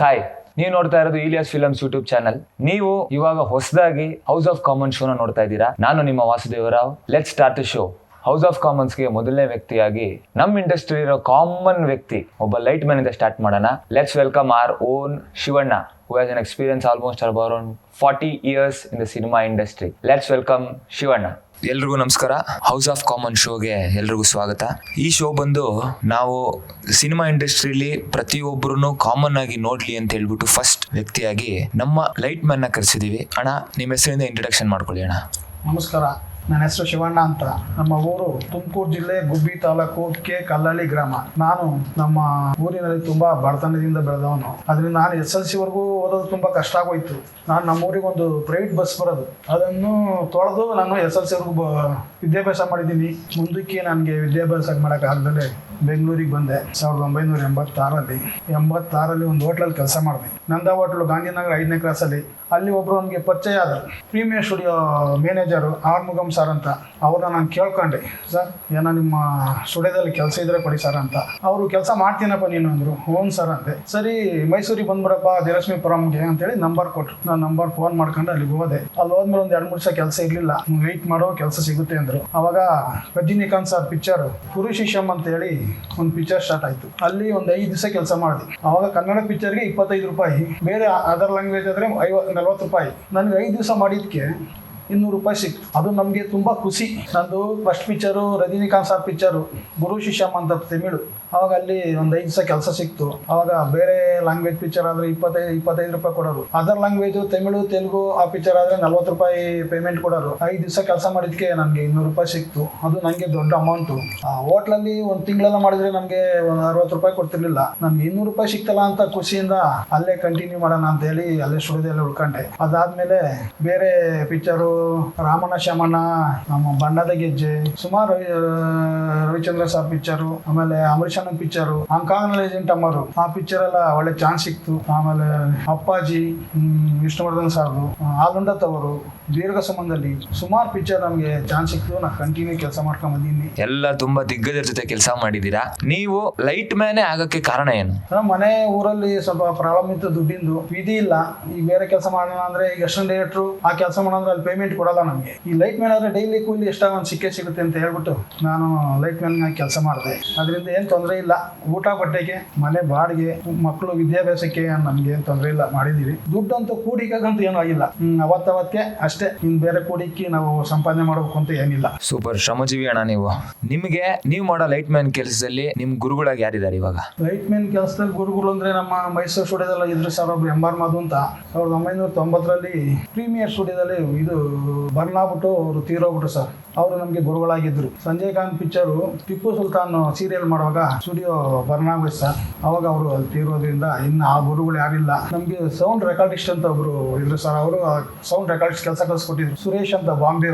Thai ನೀವು ನೋಡ್ತಾ ಇರೋದು ಇಲಿಯಾಸ್ ಫಿಲಮ್ಸ್ ಯೂಟ್ಯೂಬ್ ಚಾನಲ್. ನೀವು ಇವಾಗ ಹೊಸದಾಗಿ ಹೌಸ್ ಆಫ್ ಕಾಮನ್ ಶೋನ ನೋಡ್ತಾ ಇದ್ದೀರಾ. ನಾನು ನಿಮ್ಮ Vasudeva Rao. Let start the show. House of ಕಾಮನ್ಸ್ಗೆ ಮೊದಲನೇ ವ್ಯಕ್ತಿಯಾಗಿ ನಮ್ಮ ಇಂಡಸ್ಟ್ರಿ ಇರೋ ಕಾಮನ್ ವ್ಯಕ್ತಿ ಒಬ್ಬ ಲೈಟ್ ಮ್ಯಾನ್ ಇಂದ ಸ್ಟಾರ್ಟ್ ಮಾಡೋಣ. Let's welcome our own Shivanna, who has an experience almost around 40 years in the cinema industry. Let's welcome Shivanna. ಎಲ್ರಿಗೂ ನಮಸ್ಕಾರ. ಹೌಸ್ ಆಫ್ ಕಾಮನ್ ಶೋಗೆ ಎಲ್ರಿಗೂ ಸ್ವಾಗತ. ಈ ಶೋ ಬಂದು ನಾವು ಸಿನಿಮಾ ಇಂಡಸ್ಟ್ರಿಲಿ ಪ್ರತಿಯೊಬ್ಬರು ಕಾಮನ್ ಆಗಿ ನೋಡ್ಲಿ ಅಂತ ಹೇಳ್ಬಿಟ್ಟು ಫಸ್ಟ್ ವ್ಯಕ್ತಿಯಾಗಿ ನಮ್ಮ ಲೈಟ್ ಮ್ಯಾನ್ ನ ಕರೆಸಿದೀವಿ. ಅಣ್ಣ, ನಿಮ್ಮ ಹೆಸರಿಂದ ಇಂಟ್ರಡಕ್ಷನ್ ಮಾಡ್ಕೊಳ್ಳಿ ಅಣ್ಣ. ನಮಸ್ಕಾರ, ನನ್ನ ಹೆಸರು ಶಿವಣ್ಣ ಅಂತ. ನಮ್ಮ ಊರು ತುಮಕೂರು ಜಿಲ್ಲೆ ಗುಬ್ಬಿ ತಾಲೂಕು ಕಲ್ಲಳ್ಳಿ ಗ್ರಾಮ. ನಾನು ನಮ್ಮ ಊರಿನಲ್ಲಿ ತುಂಬಾ ಬಡತನದಿಂದ ಬೆಳೆದವನು. ಅದರಿಂದ ನಾನು SLC ವರೆಗೂ ಓದೋದು ತುಂಬಾ ಕಷ್ಟ ಆಗೋಯ್ತು. ನಾನು ನಮ್ಮ ಊರಿಗೆ ಒಂದು ಪ್ರೈವೇಟ್ ಬಸ್ ಬರೋದು, ಅದನ್ನು ತೊಳೆದು ನಾನು SLC ವರೆಗೂ ವಿದ್ಯಾಭ್ಯಾಸ ಮಾಡಿದ್ದೀನಿ. ಮುಂದಕ್ಕೆ ನನಗೆ ವಿದ್ಯಾಭ್ಯಾಸ ಮಾಡೋಕ್ಕಾಗದಲ್ಲೇ ಬೆಂಗಳೂರಿಗೆ ಬಂದೆ 1986. 86 ಒಂದು ಹೋಟ್ಲಲ್ಲಿ ಕೆಲಸ ಮಾಡಿದೆ. ನಂದ ಹೋಟ್ಲು, ಗಾಂಧಿನಗರ 5ನೇ ಕ್ರಾಸಲ್ಲಿ. ಅಲ್ಲಿ ಒಬ್ಬರು ನನಗೆ ಪರಿಚಯ ಆದರು, premier studio manager Armugam sir ಅಂತ. ಅವ್ರನ್ನ ನಾನು ಕೇಳ್ಕೊಂಡೆ, ಸರ್ ಏನೋ ನಿಮ್ಮ ಸ್ಟುಡಿಯೋದಲ್ಲಿ ಕೆಲಸ ಇದ್ರೆ ಕೊಡಿ ಸರ್ ಅಂತ. ಅವರು ಕೆಲಸ ಮಾಡ್ತೀನಪ್ಪ ನೀನು ಅಂದರು. ಹ್ಞೂ ಸರ್ ಅಂತೆ. ಸರಿ, ಮೈಸೂರಿಗೆ ಬಂದ್ಬಿಡಪ್ಪ ಧೀರಲಕ್ಷ್ಮೀಪುರಂಗೆ ಅಂತೇಳಿ ನಂಬರ್ ಕೊಟ್ಟರು. ನಾನು ನಂಬರ್ ಫೋನ್ ಮಾಡ್ಕೊಂಡು ಅಲ್ಲಿಗೆ ಹೋದೆ. ಅಲ್ಲಿ ಹೋದ್ಮೇಲೆ ಒಂದು 2-3 ದಿವಸ ಕೆಲಸ ಇರಲಿಲ್ಲ. ವೆಯ್ಟ್ ಮಾಡೋ ಕೆಲಸ ಸಿಗುತ್ತೆ ಅಂದರು. ಅವಾಗ ರಜನಿಕಾಂತ್ ಸರ್ ಪಿಕ್ಚರ್ ಪುರುಷಿಶಮ್ ಅಂತೇಳಿ ಒಂದು ಪಿಕ್ಚರ್ ಸ್ಟಾರ್ಟ್ ಆಯಿತು. ಅಲ್ಲಿ ಒಂದು 5 ದಿವಸ ಕೆಲಸ ಮಾಡಿದೆ. ಅವಾಗ ಕನ್ನಡ ಪಿಕ್ಚರ್ಗೆ 25 ರೂಪಾಯಿ, ಬೇರೆ ಅದರ್ ಲ್ಯಾಂಗ್ವೇಜ್ ಆದರೆ 40 ರೂಪಾಯಿ. ನನಗೆ 5 ದಿವಸ ಮಾಡಿದ್ದಕ್ಕೆ 200 ರೂಪಾಯಿ ಸಿಕ್ತು. ಅದು ನಮಗೆ ತುಂಬ ಖುಷಿ. ನಂದು first picture Rajinikanth sir picture Guru Shishyam ಅಂತ ತಮಿಳು. ಅವಾಗ ಅಲ್ಲಿ ಒಂದು 5 ದಿವಸ ಕೆಲಸ ಸಿಕ್ತು. ಅವಾಗ ಬೇರೆ ಲ್ಯಾಂಗ್ವೇಜ್ ಪಿಕ್ಚರ್ ಆದರೆ 25 ರೂಪಾಯಿ ಕೊಡೋರು. ಅದರ್ ಲ್ಯಾಂಗ್ವೇಜು ತಮಿಳು, ತೆಲುಗು ಆ ಪಿಕ್ಚರ್ ಆದರೆ 40 ರೂಪಾಯಿ ಪೇಮೆಂಟ್ ಕೊಡೋರು. 5 ದಿವಸ ಕೆಲಸ ಮಾಡಿದ್ದಕ್ಕೆ ನನಗೆ 200 ರೂಪಾಯಿ ಸಿಕ್ತು. ಅದು ನನಗೆ ದೊಡ್ಡ ಅಮೌಂಟು. ಆ ಹೋಟ್ಲಲ್ಲಿ ಒಂದು ತಿಂಗಳೆಲ್ಲ ಮಾಡಿದ್ರೆ ನನಗೆ ಒಂದು 60 ರೂಪಾಯಿ ಕೊಡ್ತಿರ್ಲಿಲ್ಲ. ನನಗೆ 200 ರೂಪಾಯಿ ಸಿಕ್ತಲ್ಲ ಅಂತ ಖುಷಿಯಿಂದ ಅಲ್ಲೇ ಕಂಟಿನ್ಯೂ ಮಾಡೋಣ ಅಂತ ಹೇಳಿ ಅಲ್ಲೇ ಸ್ಟುಡಿಯೋದಲ್ಲಿ ಉಳ್ಕೊಂಡೆ. ಅದಾದಮೇಲೆ ಬೇರೆ ಪಿಕ್ಚರು ರಾಮಣ್ಣ ಶ್ಯಾಮಣ್ಣ, ನಮ್ಮ ಬಣ್ಣದ ಗೆಜ್ಜೆ, ಸುಮಾರು ರವಿಚಂದ್ರ ಸರ್ ಪಿಕ್ಚರು, ಆಮೇಲೆ ಅಂಬರೀಷ್ ಅಣ್ಣನ ಪಿಕ್ಚರು, ಅಂಕಾಂಗ್ ಏಜೆಂಟ್ ಅಮ್ಮರು, ಆ ಪಿಕ್ಚರ್ ಎಲ್ಲ ಒಳ್ಳೆ ಚಾನ್ಸ್ ಸಿಕ್ತು. ಆಮೇಲೆ ಅಪ್ಪಾಜಿ, ವಿಷ್ಣುವರ್ಧನ್ ಸರ್ದು, ಆಲುಂಡ ತವರು, ದೀರ್ಘ ಸಂಬಂಧದಲ್ಲಿ ಸುಮಾರು ಪಿಕ್ಚರ್ ನಮಗೆ ಚಾನ್ಸ್ ಸಿಕ್ತು. ನಾನು ಕಂಟಿನ್ಯೂ ಕೆಲಸ ಮಾಡ್ಕೊಂಡ್ ಬಂದಿದ್ದೀನಿ. ಎಲ್ಲ ತುಂಬಾ ದಿಗ್ಗಜರ ಜೊತೆ ಕೆಲಸ ಮಾಡಿದೀರಾ. ನೀವು ಲೈಟ್ ಮ್ಯಾನೇ ಆಗಕ್ಕೆ ಕಾರಣ ಏನು? ಮನೆ ಊರಲ್ಲಿ ಸ್ವಲ್ಪ ಪ್ರಾಬ್ಲಮ್ ಇತ್ತು, ದುಡ್ಡಿಂದು ವಿಧಿ ಇಲ್ಲ. ಈಗ ಬೇರೆ ಕೆಲಸ ಮಾಡೋಣ ಅಂದ್ರೆ ಈಗ ಅಷ್ಟೊಂದು ಡೇಟ್ರು ಆ ಕೆಲಸ ಮಾಡೋದ್ರೆ ಅಲ್ಲಿ ಪೇಮೆಂಟ್ ಕೊಡಲ್ಲ ನಮಗೆ. ಈ ಲೈಟ್ ಮ್ಯಾನ್ ಆದ್ರೆ ಡೈಲಿ ಕೂಲಿ ಎಷ್ಟಾಗ ಸಿಕ್ಕೇ ಸಿಗುತ್ತೆ ಅಂತ ಹೇಳ್ಬಿಟ್ಟು ನಾನು ಲೈಟ್ ಮ್ಯಾನ್ ಕೆಲಸ ಮಾಡಿದೆ. ಅದರಿಂದ ಏನು ತೊಂದರೆ ಇಲ್ಲ. ಊಟ ಬಟ್ಟೆಗೆ, ಮನೆ ಬಾಡಿಗೆ, ಮಕ್ಕಳು ವಿದ್ಯಾಭ್ಯಾಸಕ್ಕೆ ನಮ್ಗೆ ಏನು ತೊಂದರೆ ಇಲ್ಲ. ಮಾಡಿದೀವಿ. ದುಡ್ಡಂತೂ ಕೂಡಿಕಾಗಂತೂ ಏನೂ ಆಗಿಲ್ಲ. ಅವತ್ತವತ್ತೇ ಅಷ್ಟೇ. ಇನ್ನು ಬೇರೆ ಕೂಡಿಕ್ಕಿ ನಾವು ಸಂಪಾದನೆ ಮಾಡಬೇಕು ಅಂತ ಏನಿಲ್ಲ. ಸೂಪರ್ ಶ್ರಮಜೀವಿ ಅಣ್ಣ ನೀವು. ನಿಮಗೆ ನೀವು ಮಾಡೋ ಲೈಟ್ ಮ್ಯಾನ್ ಕೆಲಸದಲ್ಲಿ ನಿಮ್ ಗುರುಗಳಾಗಿ ಯಾರಿದ್ದಾರೆ ಇವಾಗ? ಲೈಟ್ ಮ್ಯಾನ್ ಕೆಲಸದಲ್ಲಿ ಗುರುಗಳು ಅಂದ್ರೆ ನಮ್ಮ ಮೈಸೂರು ಸ್ಟುಡಿಯೋದಲ್ಲ ಇದ್ರು ಸರ್ ಒಬ್ರು MR ಮಧು ಅಂತ. 1990ರಲ್ಲಿ ಪ್ರೀಮಿಯರ್ ಸ್ಟುಡಿಯೋದಲ್ಲಿ ಇದು ಬರ್ನಾಗ್ಬಿಟ್ಟು ಅವರು ತೀರೋಗ್ಬಿಟ್ರು ಸರ್. ಅವರು ನಮಗೆ ಗುರುಗಳಾಗಿದ್ರು. ಸಂಜಯ್ ಖಾನ್ ಪಿಕ್ಚರು ಟಿಪ್ಪು ಸುಲ್ತಾನ್ ಸೀರಿಯಲ್ ಮಾಡುವಾಗ ಸ್ಟುಡಿಯೋ ಬರ್ನಾಗ್ಬಿಟ್ಟು ಸರ್. ಅವಾಗ ಅವರು ಅಲ್ಲಿ ತೀರೋದ್ರಿಂದ ಇನ್ನು ಆ ಗುರುಗಳು ಯಾರಿಲ್ಲ. ನಮಗೆ ಸೌಂಡ್ ರೆಕಾರ್ಡಿಸ್ಟ್ ಅಂತ ಒಬ್ರು ಇದ್ರು ಸರ್. ಅವರು ಸೌಂಡ್ ರೆಕಾರ್ಡಿಸ್ಟ್ ಕೆಲಸ ಕಲಿಸ್ಕೊಟ್ಟಿದ್ರು. ಸುರೇಶ್ ಅಂತ ಬಾಂಬೆ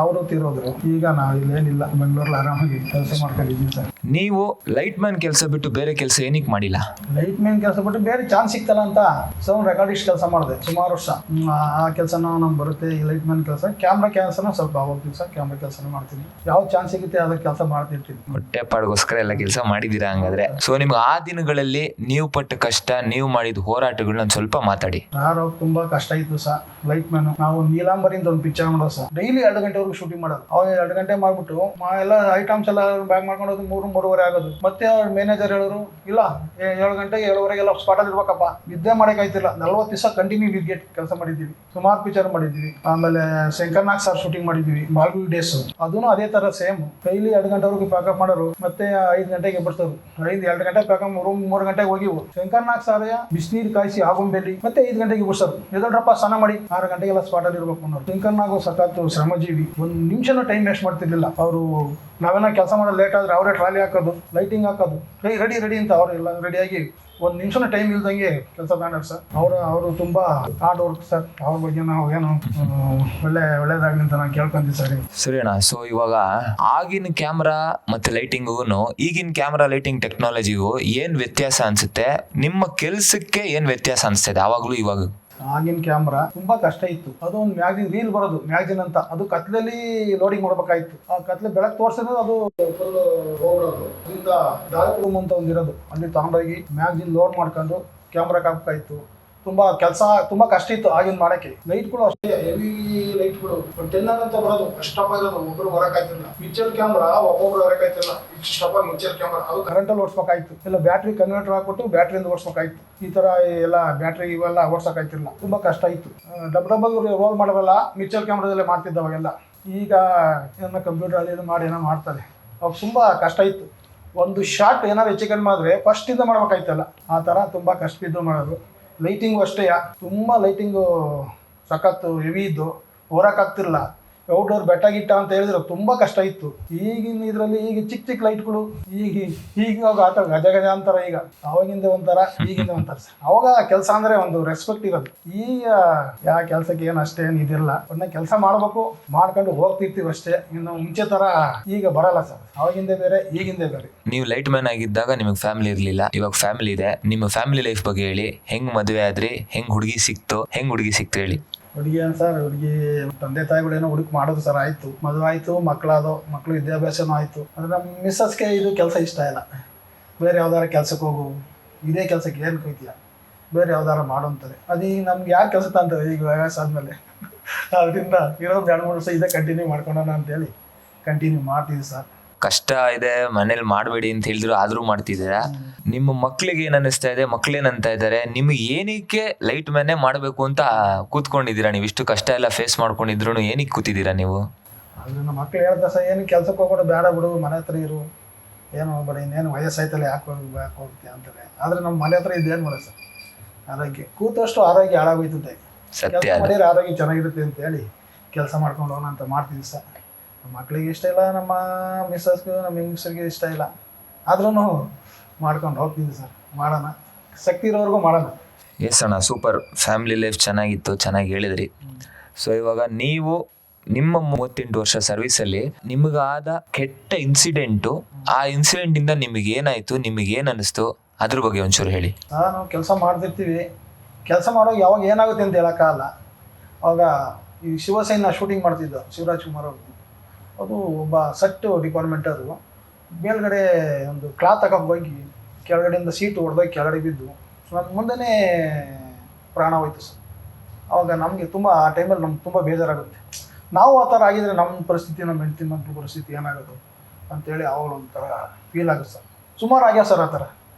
ಅವರು ತೀರೋದ್ರು. ಈಗ ನಾವು ಇಲ್ಲೇನಿಲ್ಲ, ಬೆಂಗಳೂರಲ್ಲಿ ಆರಾಮಾಗಿ ಕೆಲಸ ಮಾಡ್ಕೊಂಡಿದ್ದೀವಿ ಸರ್. ನೀವು ಲೈಟ್ ಮ್ಯಾನ್ ಕೆಲಸ ಬಿಟ್ಟು ಬೇರೆ ಕೆಲಸ ಏನಕ್ಕೆ ಮಾಡಿಲ್ಲ? ಲೈಟ್ ಮ್ಯಾನ್ ಕೆಲಸ ಬಿಟ್ಟು ಬೇರೆ ಚಾನ್ಸ್ ಸಿಕ್ತಲ್ಲ ಅಂತ ಸೌಂಡ್ ರೆಕಾರ್ಡಿಸ್ಟ್ ಕೆಲಸ ಮಾಡಿದೆ ಸುಮಾರು ವರ್ಷ. ಆ ಕೆಲಸನೂ ನಮ್ಗೆ ಬರುತ್ತೆ. ಈ ಲೈಟ್ ಮ್ಯಾನ್ ಕೆಲಸ, ಕ್ಯಾಮ್ರಾ ಕೆಲಸನೂ ಸ್ವಲ್ಪ ಹೋಗ್ತೀನಿ ಸರ್. ಕ್ಯಾಮ್ರಾ ಕೆಲಸನೂ ಮಾಡ್ತೀನಿ. ಯಾವ ಚಾನ್ಸ್ ಸಿಗುತ್ತೆ ಅದ್ರ ಕೆಲಸ ಮಾಡ್ತಿರ್ತೀನಿ. ಹೊಟ್ಟೆ ಪಾಡ್ಗೋಸ್ಕರ ಎಲ್ಲ ಕೆಲಸ ಮಾಡಿದೀರಾ ಹಂಗಾದ್ರೆ. ಸೊ ನಿಮ್ಗೆ ಆ ದಿನಗಳಲ್ಲಿ ನೀವು ಪಟ್ಟ ಕಷ್ಟ, ನೀವು ಮಾಡಿದ ಹೋರಾಟಗಳನ್ನ ಸ್ವಲ್ಪ ಮಾತಾಡಿ. ತುಂಬಾ ಕಷ್ಟ ಇತ್ತು ಸರ್. ಲೈಟ್ ಮ್ಯಾನ್ ನಾವು ನೀಲಾಂಬರಿಂದ ಒಂದು ಪಿಕ್ಚರ್ ಮಾಡೋದು ಸರ್. ಡೈಲಿ 2 ಗಂಟೆವರೆಗೂ ಶೂಟಿಂಗ್ ಮಾಡೋದು. ಅವಾಗ 2 ಗಂಟೆ ಮಾಡ್ಬಿಟ್ಟು ಎಲ್ಲ ಐಟಮ್ಸ್ ಎಲ್ಲ ಬ್ಯಾಗ್ ಮಾಡ್ಕೊಂಡು 3-3:30 ಆಗೋದು. ಮತ್ತೆ ಅವ್ರ ಮ್ಯಾನೇಜರ್ ಹೇಳಿದ್ರು, ಇಲ್ಲ 7 ಗಂಟೆಗೆ 7:30 ಸ್ಪಾಟಲ್ಲಿ ಇರ್ಬೇಕಪ್ಪ. ನಿದ್ದೆ ಮಾಡೋಕ್ಕಾಯ್ತಿಲ್ಲ. 40 ದಿವಸ ಕಂಟಿನ್ಯೂ ವಿದ್ಗೆಟ್ ಕೆಲಸ ಮಾಡಿದ್ದೀವಿ. ಸುಮಾರು ಪಿಕ್ಚರ್ ಮಾಡಿದ್ದೀವಿ. ಆಮೇಲೆ ಶಂಕರ್ನಾಗ್ ಸರ್ ಶೂಟಿಂಗ್ ಮಾಡಿದ್ದೀವಿ, ಮಾಲ್ಗುಡಿ ಡೇಸ್. ಅದೂ ಅದೇ ತರ ಸೇಮ್. ಡೈಲಿ 2 ಗಂಟೆವರೆಗೂ ಪ್ಯಾಕಪ್ ಮಾಡೋರು. ಮತ್ತೆ 5 ಗಂಟೆಗೆ ಬರ್ತಾರೆ. 2 ಗಂಟೆ ಪ್ಯಾಕಪ್, 3 ಗಂಟೆಗೆ ಹೋಗಿವು. ಶಂಕರ್ನಾಗ್ ಸಾರಯ್ಯ ಬಿಸಿನೀರು ಕಾಯಿಸಿ ಆಗುಂಬೆಲ್ಲಿ ಮತ್ತೆ 5 ಗಂಟೆಗೆ ಬಿಡ್ಸೋರು. ಎದೊಡ್ರಪ್ಪ ಸ್ನಾನ ಮಾಡಿ 6 ಗಂಟೆಗೆಲ್ಲ ಸ್ಪಾಟಲ್ಲಿ ಇರ್ಬೇಕು ಅನ್ನೋರು. ಶಂಕರ್ನಾಗು ಸಖತ್ತು ಶ್ರಮಜೀವಿ. 1 ನಿಮಿಷನೂ ಟೈಮ್ ವೇಸ್ಟ್ ಮಾಡ್ತಿರ್ಲಿಲ್ಲ. ಅವರು ನಾವೇನೋ ಕೆಲಸ ಮಾಡೋದು ಲೇಟ್ ಆದರೆ ಅವರೇ ಟ್ರಾಲಿ ಹಾಕೋದು, ಲೈಟಿಂಗ್ ಹಾಕೋದು, ರೆಡಿ ಅಂತ ಅವರು ಎಲ್ಲ ರೆಡಿಯಾಗಿ 1 ನಿಮಿಷನೂ ಟೈಮ್ ಇಲ್ದಂಗೆ ಕೆಲಸ ಮಾಡ್ಯಾರ ಸರ್. ಅವರು ತುಂಬ ಹಾರ್ಡ್ ವರ್ಕ್ ಸರ್. ಅವ್ರ ಬಗ್ಗೆ ನಾವು ಏನು ಒಳ್ಳೇದಾಗಲಿ ಅಂತ ನಾನು ಕೇಳ್ಕೊಂತೀವಿ ಸರ್. ಸರಿ ಅಣ್ಣ. ಸೊ ಇವಾಗ ಆಗಿನ ಕ್ಯಾಮ್ರಾ ಮತ್ತೆ ಲೈಟಿಂಗು ಈಗಿನ ಕ್ಯಾಮ್ರಾ ಲೈಟಿಂಗ್ ಟೆಕ್ನಾಲಜಿಗೂ ಏನ್ ವ್ಯತ್ಯಾಸ ಅನ್ಸುತ್ತೆ? ನಿಮ್ಮ ಕೆಲ್ಸಕ್ಕೆ ಏನ್ ವ್ಯತ್ಯಾಸ ಅನ್ಸುತ್ತೆ ಅವಾಗ್ಲೂ ಇವಾಗ? ಆಗಿನ ಕ್ಯಾಮ್ರಾ ತುಂಬಾ ಕಷ್ಟ ಇತ್ತು. ಅದು ಒಂದು ಮ್ಯಾಗ್ಜಿನ್ ರೀಲ್ ಬರೋದು, ಮ್ಯಾಗ್ಜಿನ್ ಅಂತ. ಅದು ಕತ್ಲಲ್ಲಿ ಲೋಡಿಂಗ್ ಮಾಡ್ಬೇಕಾಯ್ತು. ಆ ಕತ್ಲೆ ಬೆಳಕು ತೋರಿಸಿದ್ರೆ ಅದು ಫುಲ್ ಹೋಗ್ಬಿಡೋದು. ಅದರಿಂದ ಡಾರ್ಕ್ ರೂಮ್ ಅಂತ ಒಂದಿರೋದು, ಅಲ್ಲಿ ತಗೊಂಡೋಗಿ ಮ್ಯಾಗ್ಜಿನ್ ಲೋಡ್ ಮಾಡ್ಕೊಂಡು ಕ್ಯಾಮ್ರಾಗೆ ಹಾಕ್ಬೇಕಾಯ್ತು. ತುಂಬ ಕೆಲಸ ತುಂಬ ಕಷ್ಟ ಇತ್ತು ಆಗಿನ ಮಾಡೋಕ್ಕೆ. ಲೈಟ್ಗಳು ಅಷ್ಟೇ ಹೆವಿ ಲೈಟ್ಗಳು, ಟೆನ್ನರ್ ಅಂತ ಬರೋದು ಅಷ್ಟಪ್ಪ ಇರೋದು, ಒಬ್ಬರು ಬರೋಕ್ಕಾಯ್ತಿಲ್ಲ. ಮಿಚ್ಚಲ್ ಕ್ಯಾಮ್ರಾ ಒಬ್ಬೊಬ್ರು ಬರೋಕ್ಕಾಯ್ತಿಲ್ಲ, ಇಷ್ಟಪ್ಪ ಮಿಚ್ಚಲ್ ಕ್ಯಾಮ್ರಾ. ಅದು ಕರೆಂಟಲ್ಲಿ ಓಡಿಸ್ಬೇಕಾಯ್ತು, ಇಲ್ಲ ಬ್ಯಾಟ್ರಿ ಕನ್ವರ್ಟರ್ ಹಾಕ್ಬಿಟ್ಟು ಬ್ಯಾಟ್ರಿಯಿಂದ ಓಡಿಸ್ಬೇಕಾಯ್ತು. ಈ ಥರ ಎಲ್ಲ ಬ್ಯಾಟ್ರಿ ಇವೆಲ್ಲ ಓಡ್ಸೋಕ್ಕಾಯ್ತಿಲ್ಲ, ತುಂಬ ಕಷ್ಟ ಇತ್ತು. ಡಬಲ್ ರೋಲ್ ಮಾಡಬಲ್ಲ, ಮಿಚ್ಚಲ್ ಕ್ಯಾಮ್ರಾದಲ್ಲೇ ಮಾಡ್ತಿದ್ದವಾಗೆಲ್ಲ. ಈಗ ಏನೋ ಕಂಪ್ಯೂಟರ್ ಅದು ಇದು ಮಾಡಿ ಏನೋ ಮಾಡ್ತಾರೆ. ಅವಾಗ ತುಂಬ ಕಷ್ಟ ಇತ್ತು. ಒಂದು ಶಾಟ್ ಏನಾದ್ರು ಹೆಚ್ಚು ಕಡಿಮೆ ಆದರೆ ಫಸ್ಟಿಂದ ಮಾಡ್ಬೇಕಾಯ್ತಲ್ಲ, ಆ ಥರ ತುಂಬ ಕಷ್ಟ ಬಿದ್ದು ಮಾಡೋದು. ಲೈಟಿಂಗು ಅಷ್ಟೇ, ತುಂಬ ಲೈಟಿಂಗು ಸಖತ್ತು ಹೆವಿ ಇದ್ದು, ಹೊರಕ್ಕಾಗ್ತಿರಲಿಲ್ಲ. ಔಟ್ಡೋರ್ ಬೆಟ್ಟ ಗಿಟ್ಟ ಅಂತ ಹೇಳಿದ್ರೆ ತುಂಬ ಕಷ್ಟ ಇತ್ತು. ಈಗಿನ ಇದರಲ್ಲಿ ಈಗ ಚಿಕ್ಕ ಚಿಕ್ಕ ಲೈಟ್ಗಳು, ಈಗ ಆಟ ಗಜ ಗಜ ಅಂತಾರೆ. ಈಗ ಅವಾಗಿಂದ ಒಂಥರ, ಈಗಿಂದ ಒಂಥರ. ಅವಾಗ ಕೆಲಸ ಅಂದರೆ ಒಂದು ರೆಸ್ಪೆಕ್ಟ್ ಇರೋದು. ಈಗ ಯಾವ ಕೆಲಸಕ್ಕೆ ಏನು ಅಷ್ಟೇನು ಇದಿರಲ್ಲ, ಒಳ್ಳೆ ಕೆಲಸ ಮಾಡಬೇಕು, ಮಾಡ್ಕೊಂಡು ಹೋಗ್ತಿರ್ತೀವಿ ಅಷ್ಟೇ. ಇನ್ನು ಮುಂಚೆ ಥರ ಈಗ ಬರಲ್ಲ ಸರ್, ಅವಾಗಿಂದೇ ಬೇರೆ ಈಗಿಂದೇ ಬೇರೆ. ನೀವು ಲೈಟ್ ಮ್ಯಾನ್ ಆಗಿದ್ದಾಗ ನಿಮಗೆ ಫ್ಯಾಮಿಲಿ ಇರಲಿಲ್ಲ, ಇವಾಗ ಫ್ಯಾಮಿಲಿ ಇದೆ. ನಿಮ್ಮ ಫ್ಯಾಮಿಲಿ ಲೈಫ್ ಬಗ್ಗೆ ಹೇಳಿ. ಹೆಂಗ್ ಮದುವೆ ಆದ್ರಿ, ಹೆಂಗ್ ಹುಡುಗಿ ಸಿಕ್ತು ಹೇಳಿ. ಹುಡುಗಿ ಏನು ಸರ್, ಹುಡುಗಿ ತಂದೆ ತಾಯಿಗಳೇನೋ ಹುಡುಕಿ ಮಾಡೋದು ಸರ್, ಆಯಿತು, ಮದುವೆ ಆಯಿತು, ಮಕ್ಕಳು ವಿದ್ಯಾಭ್ಯಾಸನೂ ಆಯಿತು. ಆದರೆ ನಮ್ಮ ಮಿಸ್ಸಸ್ಗೆ ಇದು ಕೆಲಸ ಇಷ್ಟ ಇಲ್ಲ. ಬೇರೆ ಯಾವ್ದಾರ ಕೆಲಸಕ್ಕೆ ಹೋಗು, ಇದೇ ಕೆಲಸಕ್ಕೆ ಏನು ಕೊಯ್ತೀಯ, ಬೇರೆ ಯಾವ್ದಾರ ಮಾಡು ಅಂತಾರೆ. ಅದು ಈಗ ನಮ್ಗೆ ಯಾರು ಕೆಲಸ ತಂತಾರೆ ಈಗ ವಯಸ್ಸಾದ್ಮೇಲೆ. ಅದರಿಂದ ಇರೋದು 2-3 ವರ್ಷ ಇದೇ ಕಂಟಿನ್ಯೂ ಮಾಡ್ಕೊಳ್ಳೋಣ ಅಂತೇಳಿ ಕಂಟಿನ್ಯೂ ಮಾಡ್ತೀವಿ ಸರ್. ಕಷ್ಟ ಇದೆ, ಮನೇಲಿ ಮಾಡಬೇಡಿ ಅಂತ ಹೇಳಿದ್ರು ಆದ್ರೂ ಮಾಡ್ತಿದ್ದೀರಾ. ನಿಮ್ಮ ಮಕ್ಳಿಗೆ ಏನ್ ಅನ್ನಿಸ್ತಾ ಇದೆ, ಮಕ್ಳೇನಂತ ಇದ್ದಾರೆ, ನಿಮ್ಗೆ ಏನಕ್ಕೆ ಲೈಟ್ ಮ್ಯಾನೇ ಮಾಡಬೇಕು ಅಂತ ಕೂತ್ಕೊಂಡಿದ್ದೀರಾ? ನೀವು ಇಷ್ಟು ಕಷ್ಟ ಎಲ್ಲ ಫೇಸ್ ಮಾಡ್ಕೊಂಡಿದ್ರು ಏನಕ್ಕೆ ಕೂತಿದ್ದೀರಾ ನೀವು? ಅದು ನಮ್ಮ ಮಕ್ಳು ಹೇಳ್ತಾರೆ ಸರ್, ಏನು ಕೆಲಸಕ್ಕೆ ಹೋಗ್ಬಿಡು, ಬೇಡ ಬಿಡು, ಮನೆ ಹತ್ರ ಇರು, ಏನು ಹೋಗ್ಬೇಡ, ಇನ್ನೇನು ವಯಸ್ಸಾಯ್ತಲ್ಲ, ಯಾಕೆ ಹೋಗ್ತೀಯ ಅಂತಾರೆ. ಆದರೆ ನಮ್ಮ ಮನೆ ಹತ್ರ ಇದ್ದೇನು ಮಾಡೋದು ಸರ್, ಆರೋಗ್ಯ ಕೂತಷ್ಟು ಆರೋಗ್ಯ ಹಾಳಾಗೋಯ್ತದೆ. ಸತ್ಯ, ಮಾಡಿದ್ರೆ ಆರೋಗ್ಯ ಚೆನ್ನಾಗಿರುತ್ತೆ ಅಂತ ಹೇಳಿ ಕೆಲಸ ಮಾಡ್ಕೊಂಡು ಹೋಗೋಣ ಅಂತ ಮಾಡ್ತೀವಿ ಸರ್. ನಮ್ಮ ಮಕ್ಳಿಗೆ ಇಷ್ಟ ಇಲ್ಲ, ನಮ್ಮ ಮಿಸ್ಸಸ್ಗೂ ನಮ್ಮ ಹೆಂಗಸರಿಗೆ ಇಷ್ಟ ಇಲ್ಲ, ಆದ್ರೂ ಮಾಡ್ಕೊಂಡು ಹೋಗ್ತೀವಿ ಸರ್. ಮಾಡೋಣ, ಶಕ್ತಿ ಇರೋವರೆಗೂ ಮಾಡೋಣ. ಎಸ್ ಅಣ್ಣ, ಸೂಪರ್. ಫ್ಯಾಮಿಲಿ ಲೈಫ್ ಚೆನ್ನಾಗಿತ್ತು, ಚೆನ್ನಾಗಿ ಹೇಳಿದ್ರಿ. ಸೊ ಇವಾಗ ನೀವು ನಿಮ್ಮ 38 ವರ್ಷ ಸರ್ವಿಸಲ್ಲಿ ನಿಮಗಾದ ಕೆಟ್ಟ ಇನ್ಸಿಡೆಂಟು, ಆ ಇನ್ಸಿಡೆಂಟಿಂದ ನಿಮಗೆ ಏನಾಯಿತು, ನಿಮಗೆ ಏನು ಅನ್ನಿಸ್ತು, ಅದ್ರ ಬಗ್ಗೆ ಒಂಚೂರು ಹೇಳಿ. ನಾವು ಕೆಲಸ ಮಾಡ್ತಿರ್ತೀವಿ, ಕೆಲಸ ಮಾಡೋವಾಗ ಯಾವಾಗ ಏನಾಗುತ್ತೆ ಅಂತ ಹೇಳೋಕ್ಕಾಗಲ್ಲ. ಅವಾಗ ಈ ಶಿವಸೇನ ಶೂಟಿಂಗ್ ಮಾಡ್ತಿದ್ದ ಶಿವರಾಜ್ ಕುಮಾರ್ ಅವರು, ಅದು ಒಬ್ಬ ಸೆಟ್ ಡಿಪಾರ್ಟ್ಮೆಂಟರು ಮೇಲ್ಗಡೆ ಒಂದು ಕ್ಲಾತ್ ಹಾಕಕ್ಕೆ ಹೋಗಿ ಕೆಳಗಡೆಯಿಂದ ಸೀಟು ಹೊಡೆದೋಗಿ ಕೆಳಗಡೆ ಬಿದ್ದು ನನ್ನ ಮುಂದೆನೇ ಪ್ರಾಣ ಹೋಯ್ತು ಸರ್. ಆವಾಗ ನಮಗೆ ತುಂಬ, ಆ ಟೈಮಲ್ಲಿ ನಮ್ಗೆ ತುಂಬ ಬೇಜಾರಾಗುತ್ತೆ. ನಾವು ಆ ಥರ ಆಗಿದ್ರೆ ನಮ್ಮ ಪರಿಸ್ಥಿತಿ, ನಮ್ಮ ಹೆಂಡತಿ ಮಕ್ಕಳ ಪರಿಸ್ಥಿತಿ ಏನಾಗೋದು ಅಂತೇಳಿ ಅವಳು ಒಂಥರ ಫೀಲ್ ಆಗುತ್ತೆ ಸರ್. ಸುಮಾರು ಆಗ್ಯಾವ ಸರ್ ಆ ಥರ,